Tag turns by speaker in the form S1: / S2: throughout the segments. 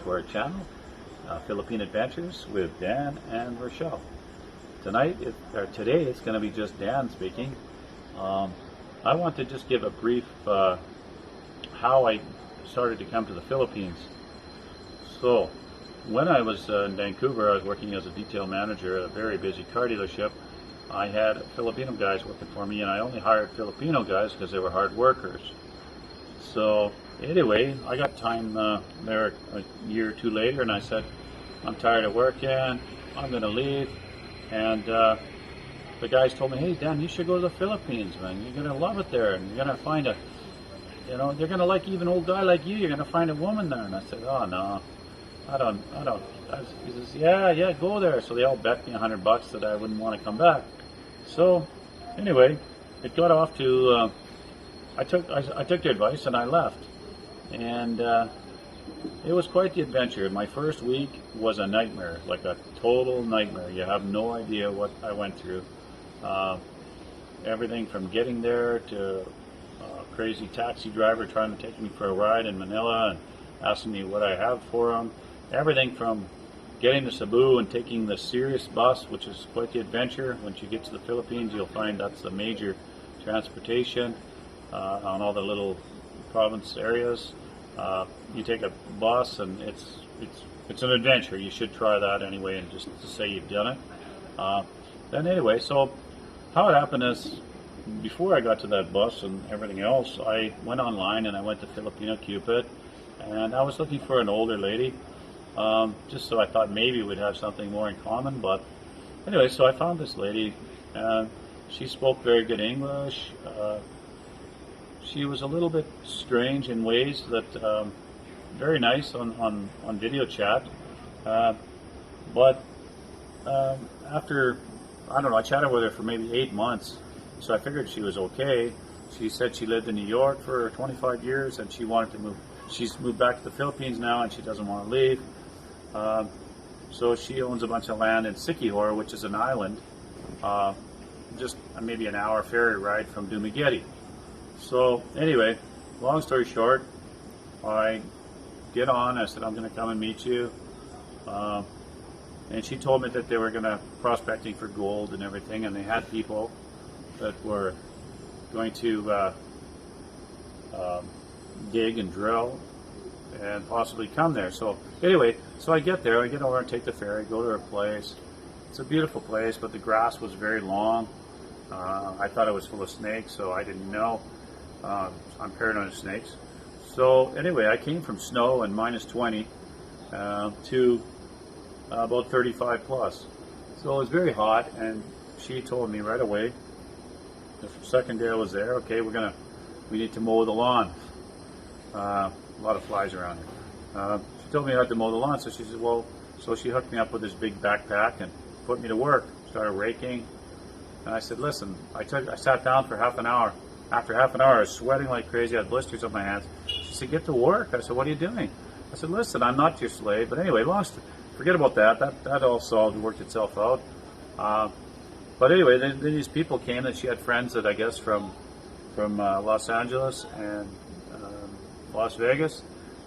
S1: back to our channel, Philippine Adventures with Dan and Rochelle. Today it's going to be just Dan speaking. I want to just give a brief how I started to come to the Philippines. So, when I was in Vancouver, I was working as a detail manager at a very busy car dealership. I had Filipino guys working for me, and I only hired Filipino guys because they were hard workers. So anyway, I got time there a year or two later, and I said, I'm tired of working, I'm going to leave. And the guys told me, hey Dan, you should go to the Philippines, man. You're going to love it there, and you're going to find they're going to like even old guy like you. You're going to find a woman there. And I said, oh no, I don't. He says, yeah, go there. So they all bet me $100 that I wouldn't want to come back. So anyway, it got off to, I took their advice and I left. And it was quite the adventure. My first week was a nightmare, like a total nightmare. You have no idea what I went through. Everything from getting there to a crazy taxi driver trying to take me for a ride in Manila and asking me what I have for him. Everything from getting to Cebu and taking the Sirius bus, which is quite the adventure. Once you get to the Philippines, you'll find that's the major transportation on all the little province areas. You take a bus, and it's an adventure. You should try that anyway, and just to say you've done it. Then anyway, so how it happened is, before I got to that bus and everything else, I went online and I went to Filipino Cupid, and I was looking for an older lady. Just so I thought maybe we'd have something more in common. But anyway, so I found this lady, and she spoke very good English. She was a little bit strange in ways that very nice on video chat. But after, I don't know, I chatted with her for maybe 8 months, so I figured she was okay. She said she lived in New York for 25 years and she wanted to move. She's moved back to the Philippines now and she doesn't want to leave. So she owns a bunch of land in Siquijor, which is an island, just maybe an hour ferry ride from Dumaguete. So anyway, long story short, I get on. I said, I'm going to come and meet you. And she told me that they were going to prospecting for gold and everything, and they had people that were going to dig and drill and possibly come there. So anyway, so I get there, I get over and take the ferry, go to her place. It's a beautiful place, but the grass was very long. I thought it was full of snakes, so I didn't know. I'm paranoid of snakes. So anyway, I came from snow and minus 20 to about 35 plus. So it was very hot, and she told me right away, the second day I was there, okay, we need to mow the lawn. A lot of flies around here. She told me I had to mow the lawn, so she said, well, so she hooked me up with this big backpack and put me to work, started raking. And I said, listen, I sat down for half an hour. After half an hour, I was sweating like crazy, I had blisters on my hands. She said, get to work. I said, what are you doing? I said, listen, I'm not your slave. But anyway, forget about that. That all solved and worked itself out. But anyway, then these people came, that she had friends that I guess from Los Angeles and Las Vegas,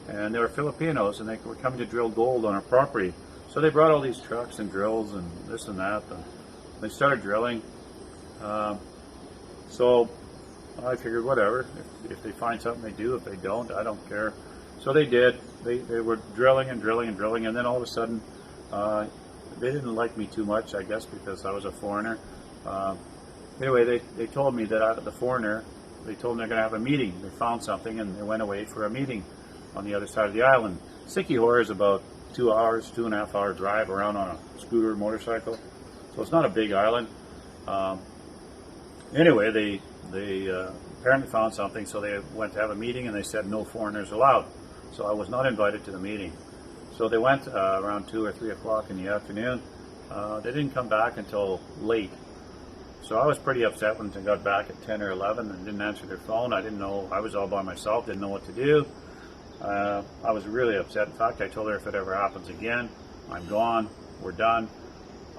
S1: and they were Filipinos, and they were coming to drill gold on our property. So they brought all these trucks and drills and this and that, and they started drilling. So I figured, whatever, if they find something, they do. If they don't, I don't care. So they did. They were drilling and drilling and drilling, and then all of a sudden, they didn't like me too much, I guess, because I was a foreigner. Anyway, they told me that out of the foreigner, they told me they're going to have a meeting. They found something, and they went away for a meeting on the other side of the island. Siquijor is about 2 hours, 2.5 hour drive around on a scooter motorcycle. So it's not a big island. Anyway, they apparently found something, so they went to have a meeting, and they said no foreigners allowed. So I was not invited to the meeting. So they went around 2 or 3 o'clock in the afternoon. They didn't come back until late. So I was pretty upset when they got back at 10 or 11 and didn't answer their phone. I didn't know, I was all by myself, didn't know what to do. I was really upset. In fact, I told her, if it ever happens again, I'm gone, we're done,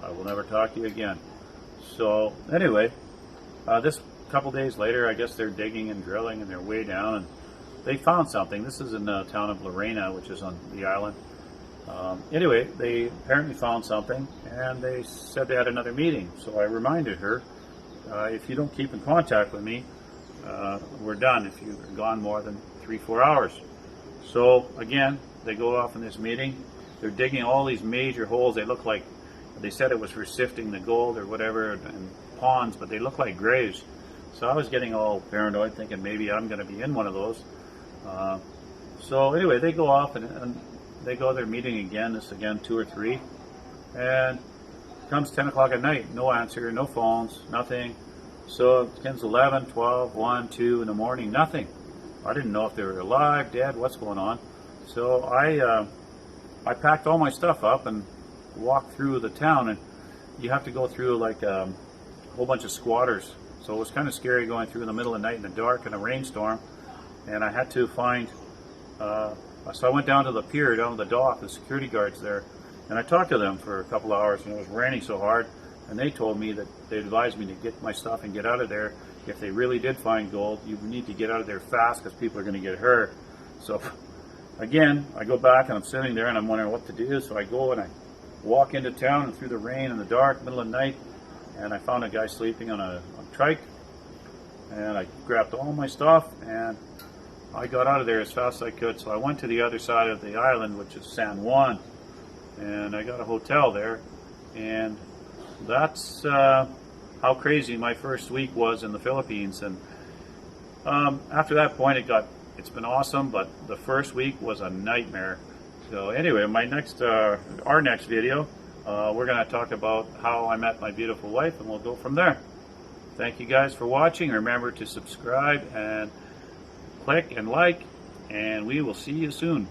S1: I will never talk to you again. So anyway, this couple days later, I guess they're digging and drilling, and they're way down, and they found something. This is in the town of Lorena, which is on the island, Anyway, they apparently found something, and they said they had another meeting. So I reminded her, if you don't keep in contact with me, we're done if you've gone more than 3-4 hours. So again, they go off in this meeting. They're digging all these major holes. They look like, they said it was for sifting the gold or whatever, and ponds, but they look like graves. So I was getting all paranoid, thinking maybe I'm going to be in one of those. So anyway, they go off and they go to their meeting again, this again 2 or 3, and it comes 10 o'clock at night, no answer, no phones, nothing. So it comes 11, 12, 1, 2 in the morning, nothing. I didn't know if they were alive, dead, what's going on. So I packed all my stuff up and walked through the town, and you have to go through like a whole bunch of squatters. So it was kind of scary going through in the middle of the night in the dark in a rainstorm, and I had to find, so I went down to the pier, down to the dock, the security guards there, and I talked to them for a couple of hours, and it was raining so hard, and they told me that they advised me to get my stuff and get out of there. If they really did find gold, you need to get out of there fast because people are going to get hurt. So again, I go back and I'm sitting there and I'm wondering what to do. So I go and I walk into town and through the rain in the dark, middle of the night, and I found a guy sleeping on a trike, and I grabbed all my stuff and I got out of there as fast as I could. So I went to the other side of the island, which is San Juan, and I got a hotel there, and that's how crazy my first week was in the Philippines. And after that point, it's been awesome, but the first week was a nightmare. So anyway, our next video, we're going to talk about how I met my beautiful wife, and we'll go from there. Thank you guys for watching. Remember to subscribe and click and like, and we will see you soon.